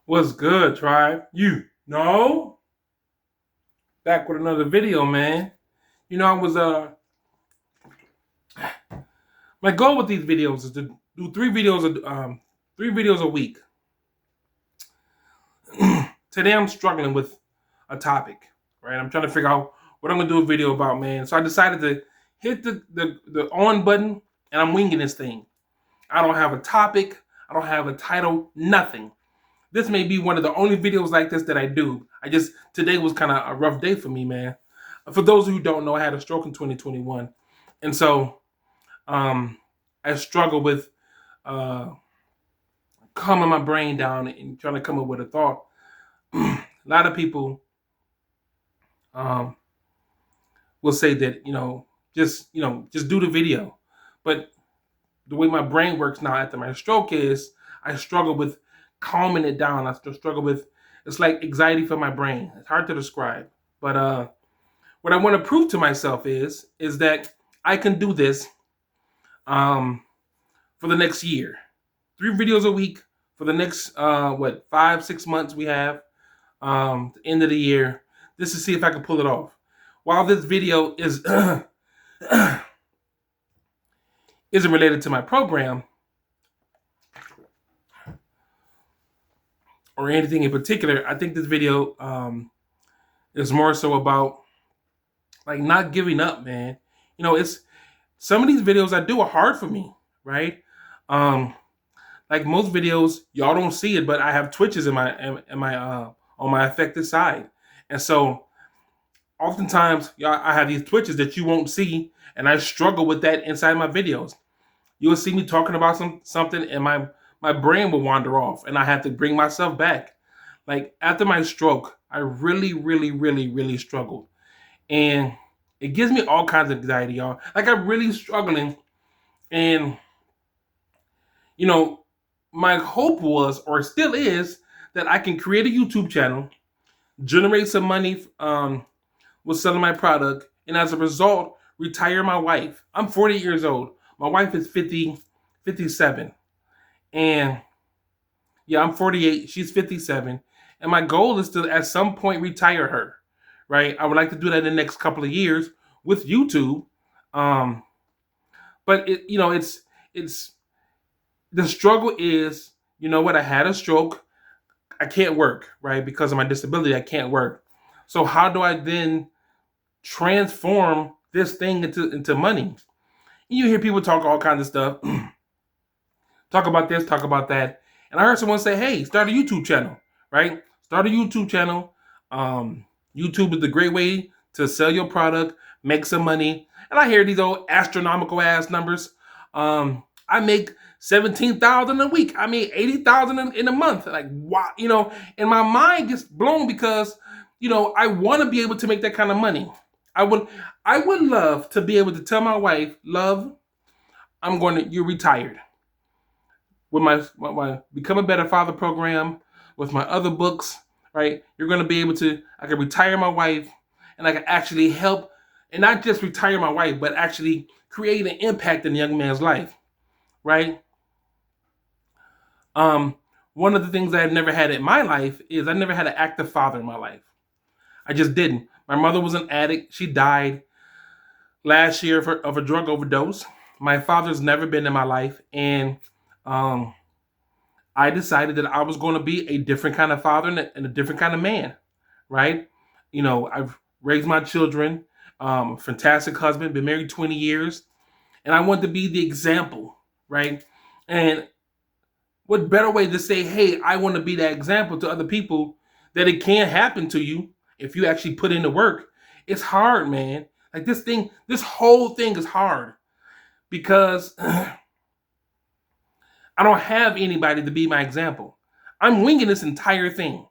What's good, tribe? You know, back with another video, man. I was my goal with these videos is to do three videos a week. Today I'm struggling with a topic, right? I'm trying to figure out what I'm gonna do a video about, man. So I decided to hit the on button and I'm winging this thing. I don't have a topic, I don't have a title, nothing. This may be one of the only videos like this that I do. Today was kind of a rough day for me, man. For those who don't know, I had a stroke in 2021, and so um, I struggle with uh, calming my brain down and trying to come up with a thought. A lot of people um, will say that just do the video, but the way my brain works now after my stroke is I struggle with calming it down. I still struggle with it's like anxiety for my brain. It's hard to describe, but what I want to prove to myself is that I can do this um, for the next year. 3 videos a week for the next 5-6 months we have the end of the year. Just to see if I can pull it off. While this video is isn't related to my program or anything in particular, I think this video is more so about like not giving up, man. It's some of these videos I do are hard for me, right? Um, like most videos, y'all don't see it, but I have twitches in my on my affected side, and so oftentimes y'all I have these twitches that you won't see, and I struggle with that inside my videos. You'll see me talking about something, and my brain will wander off, and I have to bring myself back. Like after my stroke, I really, really, really, really struggled, and it gives me all kinds of anxiety, y'all. Like I'm really struggling, and you know, my hope was, or still is, that I can create a YouTube channel, generate some money with selling my product, and as a result, retire my wife. I'm 40 years old. My wife is 50, 57. And yeah, I'm 48. She's 57. And my goal is to, at some point, retire her, right? I would like to do that in the next couple of years with YouTube. Um, but it's the struggle is, you know what? I had a stroke. I can't work, right? Because of my disability, I can't work. So how do I then transform this thing into money? You hear people talk all kinds of stuff, talk about this, talk about that. And I heard someone say, hey, start a YouTube channel, right? Start a YouTube channel. YouTube is a great way to sell your product, make some money. And I hear these old astronomical ass numbers. I make 17,000 a week. I mean 80,000 in a month. Like wow, and my mind gets blown because I want to be able to make that kind of money. I would I would love to be able to tell my wife, love, you're retired. With my Become a Better Father program, with my other books, right? You're going to be able to, I can retire my wife and I can actually help, and not just retire my wife, but actually create an impact in the young man's life, right? Um, One of the things I've never had in my life is I never had an active father in my life. I just didn't. My mother was an addict. She died last year of a drug overdose. My father's never been in my life, and um, I decided that I was going to be a different kind of father and a different kind of man, right? I've raised my children, fantastic husband, been married 20 years, and I want to be the example, right? And what better way to say, hey, I want to be that example to other people that it can happen to you if you actually put in the work. It's hard, man. Like this whole thing is hard because I don't have anybody to be my example. I'm winging this entire thing.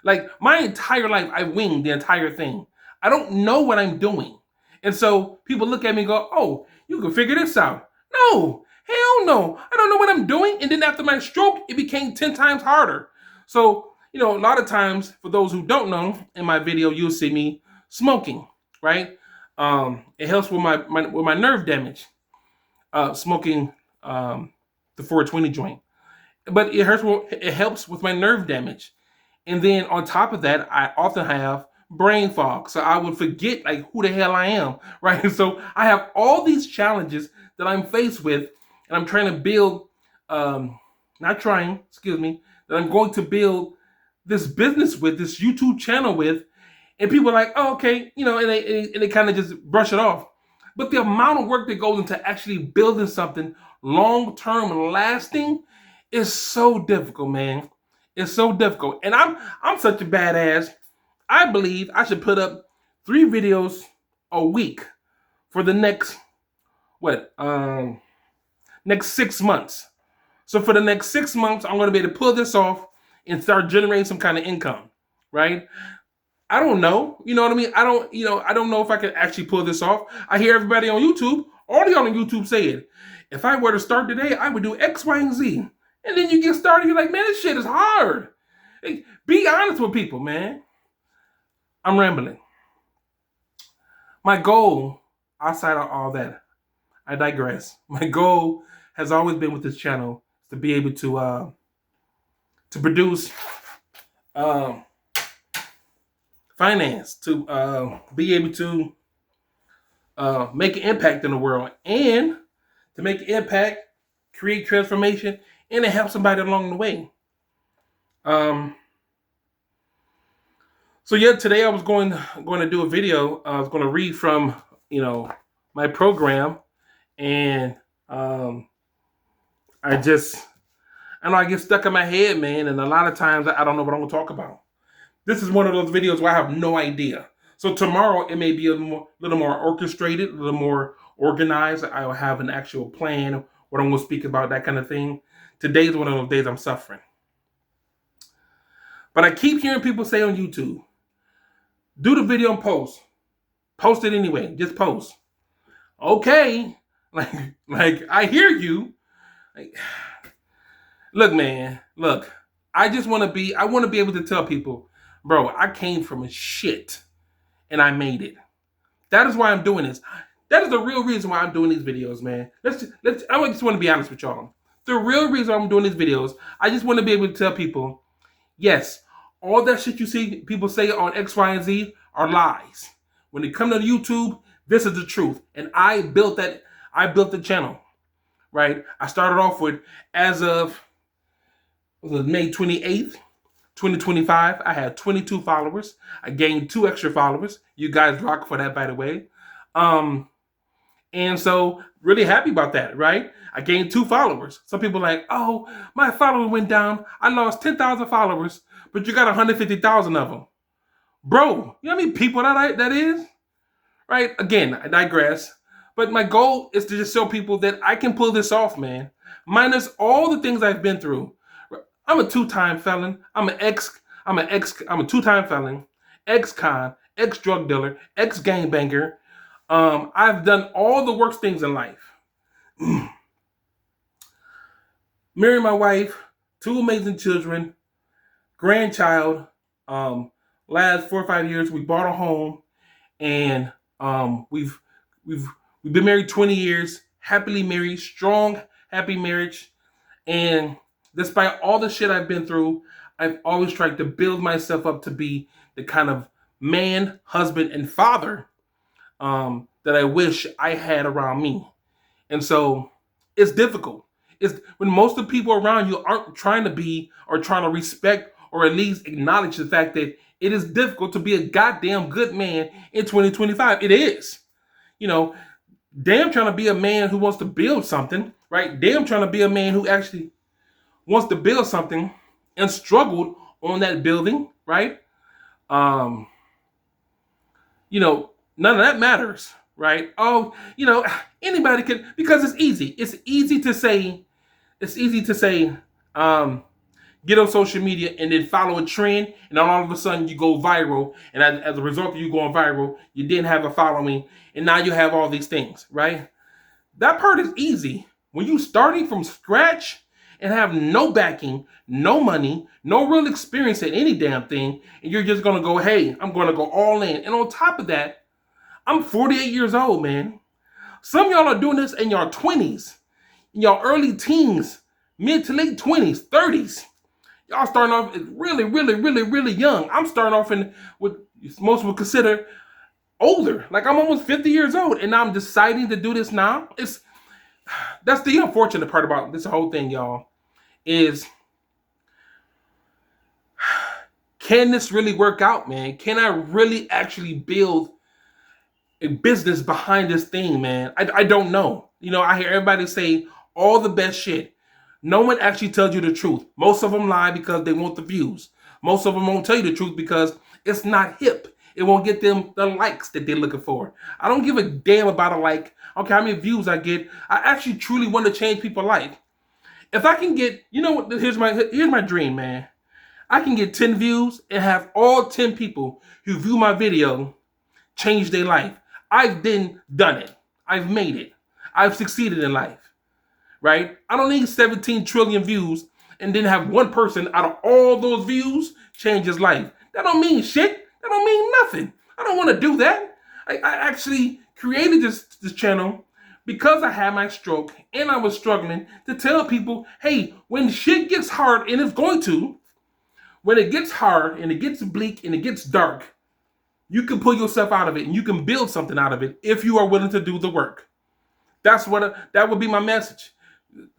Like my entire life, I wing the entire thing. I don't know what I'm doing. And so people look at me and go, oh, you can figure this out. No, hell no. I don't know what I'm doing. And then after my stroke, it became 10 times harder. So, a lot of times, for those who don't know, in my video, you'll see me smoking, right? It helps with my nerve damage. Smoking the 420 joint, but it helps with my nerve damage. And then on top of that, I often have brain fog. So I would forget like who the hell I am, right? So I have all these challenges that I'm faced with, and I'm trying to build, not trying, excuse me, that I'm going to build this business with, this YouTube channel with, and people are like, oh, okay, and they kind of just brush it off. But the amount of work that goes into actually building something long term and lasting is so difficult, man. It's so difficult. And I'm such a badass. I believe I should put up 3 videos a week for the next next 6 months. So for the next 6 months, I'm gonna be able to pull this off and start generating some kind of income, right? I don't know. You know what I mean? I don't know if I can actually pull this off. I hear everybody on YouTube, all y'all on YouTube saying, if I were to start today, I would do X, Y, and Z. And then you get started, you're like, man, this shit is hard. Hey, be honest with people, man. I'm rambling. My goal, outside of all that, I digress. My goal has always been with this channel to be able to produce finance, to be able to make an impact in the world, and to make an impact, create transformation, and to help somebody along the way. So yeah, today I was going to do a video. I was going to read from my program, and I know I get stuck in my head, man, and a lot of times I don't know what I'm going to talk about. This is one of those videos where I have no idea. So tomorrow it may be a little more orchestrated, a little more organized. I will have an actual plan, what I'm going to speak about, that kind of thing. Today's one of those days I'm suffering. But I keep hearing people say on YouTube, do the video and post. Post it anyway. Just post. Okay. Like I hear you. Look, man. Look. I want to be able to tell people, bro, I came from a shit and I made it. That is why I'm doing this. That is the real reason why I'm doing these videos, man. I just want to be honest with y'all. The real reason I'm doing these videos, I just want to be able to tell people, yes, all that shit you see people say on X, Y, and Z are lies. When they come to YouTube, this is the truth. And I built the channel, right? I started off with, as of May 28th, 2025, I had 22 followers. I gained 2 extra followers. You guys rock for that, by the way. And so really happy about that, right? I gained 2 followers. Some people are like, oh, my follower went down. I lost 10,000 followers, but you got 150,000 of them. Bro, you know how many people that is? Right? Again, I digress. But my goal is to just show people that I can pull this off, man. Minus all the things I've been through. I'm a 2-time felon. I'm a 2-time felon, ex-con, ex-drug dealer, ex-gangbanger. I've done all the worst things in life. Married my wife, 2 amazing children, grandchild. Last 4 or 5 years, we bought a home, and we've been married 20 years, happily married, strong, happy marriage. And despite all the shit I've been through, I've always tried to build myself up to be the kind of man, husband, and father that I wish I had around me. And so it's difficult. It's when most of the people around you aren't trying to be or trying to respect or at least acknowledge the fact that it is difficult to be a goddamn good man in 2025. It is. Damn trying to be a man who wants to build something, right? Damn trying to be a man who actually wants to build something and struggled on that building, right? None of that matters, right? Oh, anybody can, because it's easy. It's easy to say, get on social media and then follow a trend, and then all of a sudden you go viral, and as a result of you going viral, you didn't have a following, and now you have all these things, right? That part is easy. When you starting from scratch and have no backing, no money, no real experience at any damn thing, and you're just gonna go, hey, I'm gonna go all in. And on top of that, I'm 48 years old, man. Some of y'all are doing this in your 20s, in your early teens, mid to late 20s, 30s. Y'all starting off really, really, really, really young. I'm starting off in what most would consider older. Like I'm almost 50 years old, and I'm deciding to do this now. That's the unfortunate part about this whole thing, y'all. Is can this really work out, man? Can I really actually build a business behind this thing, man? I don't know. You know, I hear everybody say all the best shit. No one actually tells you the truth. Most of them lie because they want the views. Most of them won't tell you the truth because it's not hip. It won't get them the likes that they're looking for. I don't give a damn about a like. Okay, how many views I get. I actually truly want to change people's life. If I can get, you know what, here's my dream, man. I can get 10 views and have all 10 people who view my video change their life. I've then done it. I've made it. I've succeeded in life. Right? I don't need 17 trillion views and then have one person out of all those views change his life. That don't mean shit. That don't mean nothing. I don't want to do that. I actually created this channel because I had my stroke and I was struggling to tell people, hey, when shit gets hard, and it's going to, when it gets hard and it gets bleak and it gets dark, you can pull yourself out of it and you can build something out of it if you are willing to do the work. That would be my message.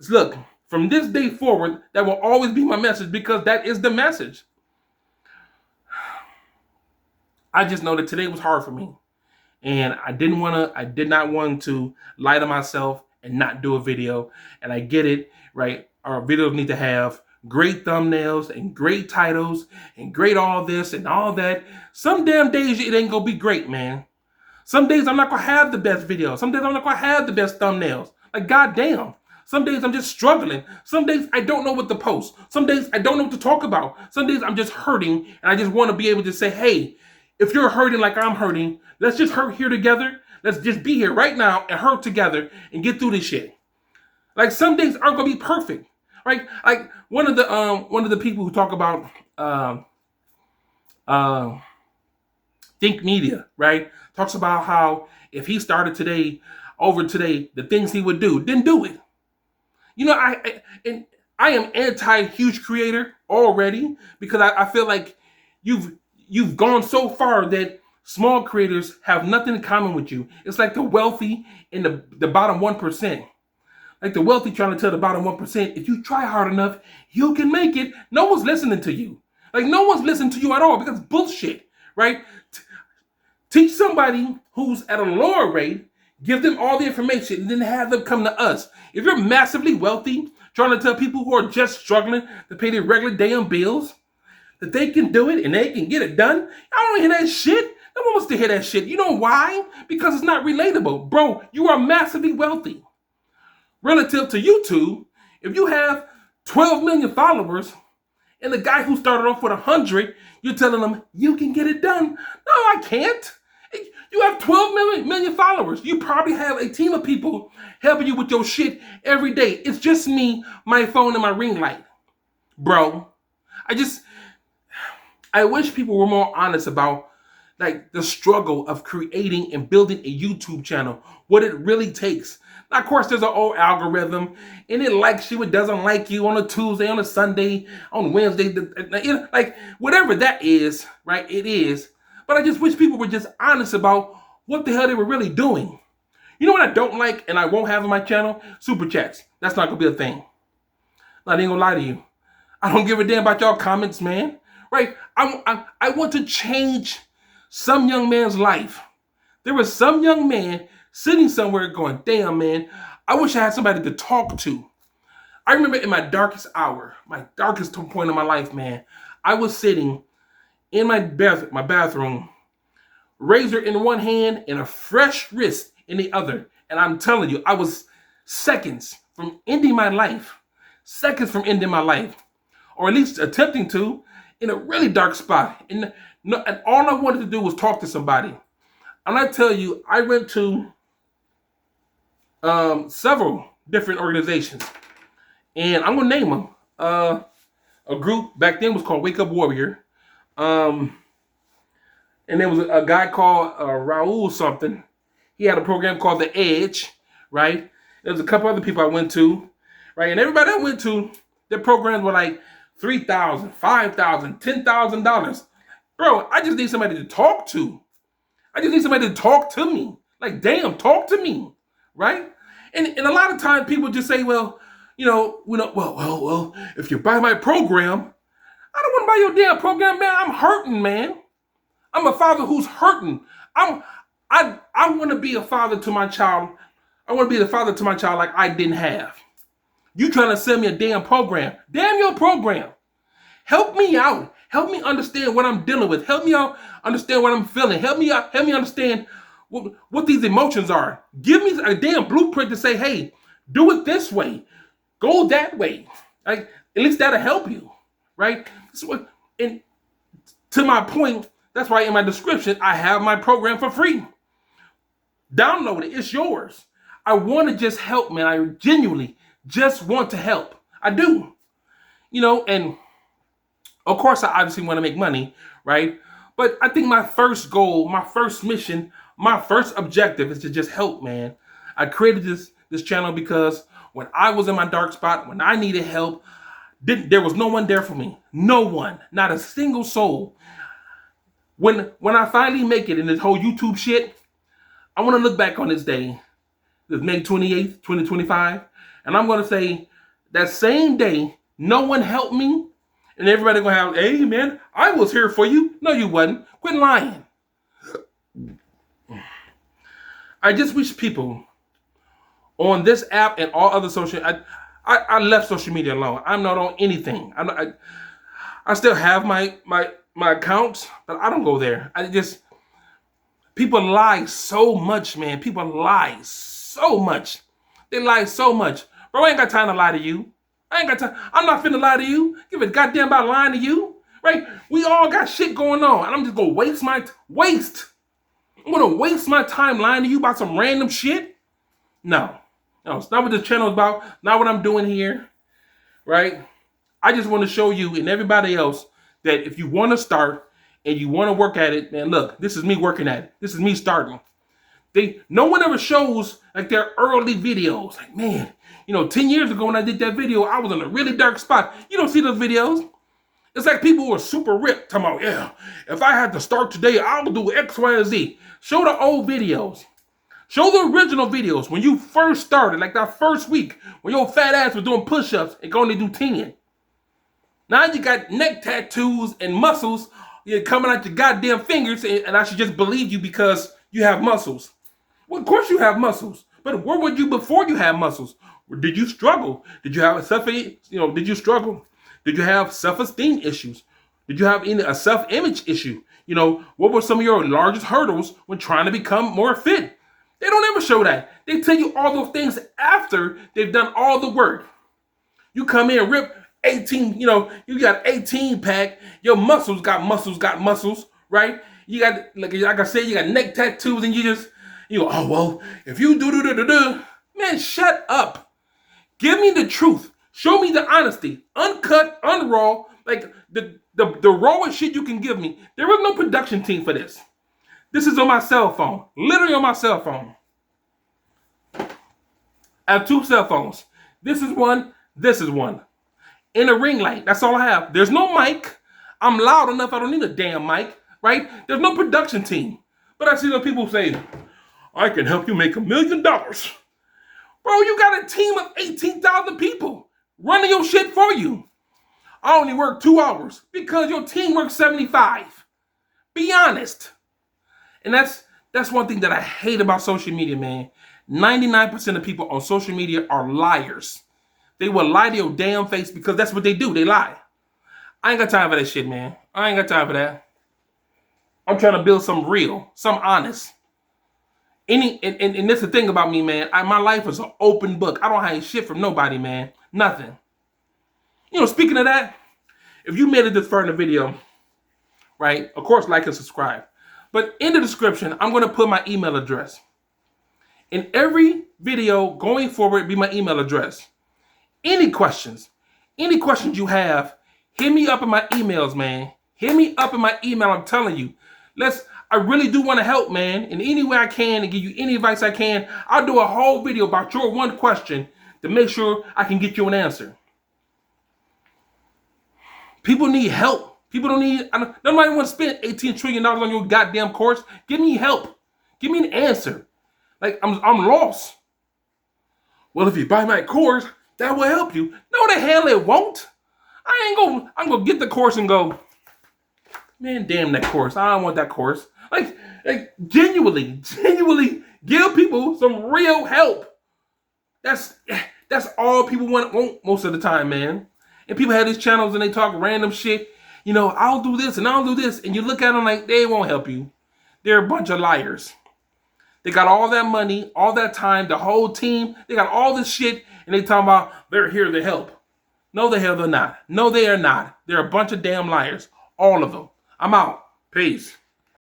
Look, from this day forward, that will always be my message because that is the message. I just know that today was hard for me. And I did not want to lie to myself and not do a video. And I get it, right? Our videos need to have great thumbnails and great titles and great all this and all that. Some damn days it ain't gonna be great, man. Some days I'm not gonna have the best videos. Some days I'm not gonna have the best thumbnails. Like, goddamn. Some days I'm just struggling. Some days I don't know what to post. Some days I don't know what to talk about. Some days I'm just hurting and I just want to be able to say, hey, if you're hurting like I'm hurting, let's just hurt here together. Let's just be here right now and hurt together and get through this shit. Like, some days aren't gonna be perfect, right? Like one of the people who talk about Think Media, right? Talks about how if he started today, the things he would do, didn't do it. You know, I am anti-huge creator already because I feel like you've gone so far that small creators have nothing in common with you. It's like the wealthy and the bottom 1%. Like the wealthy trying to tell the bottom 1%, if you try hard enough, you can make it. No one's listening to you. Like, no one's listening to you at all because bullshit, right? Teach somebody who's at a lower rate, give them all the information, and then have them come to us. If you're massively wealthy, trying to tell people who are just struggling to pay their regular damn bills that they can do it and they can get it done, I don't hear that shit. No one wants to hear that shit. You know why? Because it's not relatable. Bro, you are massively wealthy. Relative to YouTube, if you have 12 million followers and the guy who started off with 100, you're telling them, you can get it done. No, I can't. You have 12 million followers. You probably have a team of people helping you with your shit every day. It's just me, my phone, and my ring light. Bro, I wish people were more honest about like the struggle of creating and building a YouTube channel, what it really takes. Now, of course, there's an old algorithm, and it likes you, it doesn't like you on a Tuesday, on a Sunday, on Wednesday, like whatever that is, right? It is. But I just wish people were just honest about what the hell they were really doing. You know what I don't like and I won't have on my channel? Super chats. That's not going to be a thing. I ain't going to lie to you. I don't give a damn about y'all comments, man. Right? I want to change some young man's life. There was some young man sitting somewhere going, damn, man, I wish I had somebody to talk to. I remember in my darkest hour, my darkest point in my life, man, I was sitting in my bathroom, razor in one hand and a fresh wrist in the other. And I'm telling you, I was seconds from ending my life. Or at least attempting to, in a really dark spot. And all I wanted to do was talk to somebody. And I tell you, I went to several different organizations. And I'm going to name them. A group back then was called Wake Up Warrior. And there was a guy called Raul something. He had a program called The Edge, right? There was a couple other people I went to, right? And everybody I went to, their programs were like $3,000, $5,000, $10,000. Bro, I just need somebody to talk to. I just need somebody to talk to me. Like, damn, talk to me, right? And a lot of times people just say, well, if you buy my program, I don't want to buy your damn program, man. I'm hurting, man. I'm a father who's hurting. I want to be a father to my child. I want to be the father to my child like I didn't have. You trying to sell me a damn program. Damn your program. Help me out. Help me understand what I'm dealing with. Help me out understand what I'm feeling. Help me understand what these emotions are. Give me a damn blueprint to say, hey, do it this way. Go that way. Like, at least that'll help you, right? And to my point, that's why in my description, I have my program for free. Download it. It's yours. I want to just help, man. I genuinely just want to help. I do. And of course, I obviously want to make money, right? But I think my first goal, my first mission, my first objective is to just help, man. I created this channel because when I was in my dark spot, when I needed help, there was no one there for me. No one. Not a single soul. When I finally make it in this whole YouTube shit, I want to look back on this day, this May 28th, 2025, and I'm going to say that same day, no one helped me, and everybody going to have, hey, man, I was here for you. No, you wasn't. Quit lying. I just wish people on this app and all other social, I left social media alone. I'm not on anything. I still have my accounts, but I don't go there. People lie so much, man. People lie so much. They lie so much. Bro, I ain't got time to lie to you. I ain't got time. I'm not finna lie to you. Give a goddamn about lying to you, right? We all got shit going on, and I'm just gonna waste. I'm gonna waste my time lying to you about some random shit? No, it's not what this channel is about. Not what I'm doing here, right? I just want to show you and everybody else that if you want to start and you want to work at it, man, look, this is me working at it. This is me starting. No one ever shows like their early videos. Like, man, 10 years ago when I did that video, I was in a really dark spot. You don't see those videos. It's like people who are super ripped talking about, yeah, if I had to start today, I would do X, Y, and Z. Show the old videos. Show the original videos when you first started, like that first week when your fat ass was doing push-ups and going to do 10. Now you got neck tattoos and muscles coming out your goddamn fingers, and I should just believe you because you have muscles. Well, of course you have muscles, but where were you before you had muscles? Did you struggle? Did you have did you struggle? Did you have self-esteem issues? Did you have a self-image issue? What were some of your largest hurdles when trying to become more fit? They don't ever show that. They tell you all those things after they've done all the work. You come in, rip 18, you got 18 pack, your muscles got muscles, right? You got, like I said, you got neck tattoos and you go, oh, well, if you do, man, shut up. Give me the truth. Show me the honesty. Uncut, unraw, like the rawest shit you can give me. There is no production team for this. This is on my cell phone. Literally on my cell phone. I have 2 cell phones. This is one. This is one. And a ring light. That's all I have. There's no mic. I'm loud enough. I don't need a damn mic, right? There's no production team. But I see those people say, I can help you make $1 million. Bro, you got a team of 18,000 people running your shit for you. I only work 2 hours because your team works 75. Be honest. And that's one thing that I hate about social media, man. 99% of people on social media are liars. They will lie to your damn face because that's what they do. They lie. I ain't got time for that shit, man. I ain't got time for that. I'm trying to build some real, some honest. And that's the thing about me, man. My life is an open book. I don't hide shit from nobody, man. Nothing. Speaking of that, if you made it this far in the video, right, of course, like and subscribe. But in the description, I'm going to put my email address. In every video going forward, be my email address. Any questions you have, hit me up in my emails, man. Hit me up in my email. I'm telling you. I really do want to help, man. In any way I can and give you any advice I can. I'll do a whole video about your one question to make sure I can get you an answer. People need help. People don't need, nobody want to spend $18 trillion on your goddamn course. Give me help. Give me an answer. Like, I'm lost. Well, if you buy my course, that will help you. No, the hell it won't. I'm gonna get the course and go, man, damn that course. I don't want that course. Like genuinely give people some real help. That's all people want most of the time, man. And people have these channels and they talk random shit. You know, I'll do this and I'll do this. And you look at them like they won't help you. They're a bunch of liars. They got all that money, all that time, the whole team. They got all this shit and they talking about they're here to help. No, the hell they're not. No, they are not. They're a bunch of damn liars. All of them. I'm out. Peace.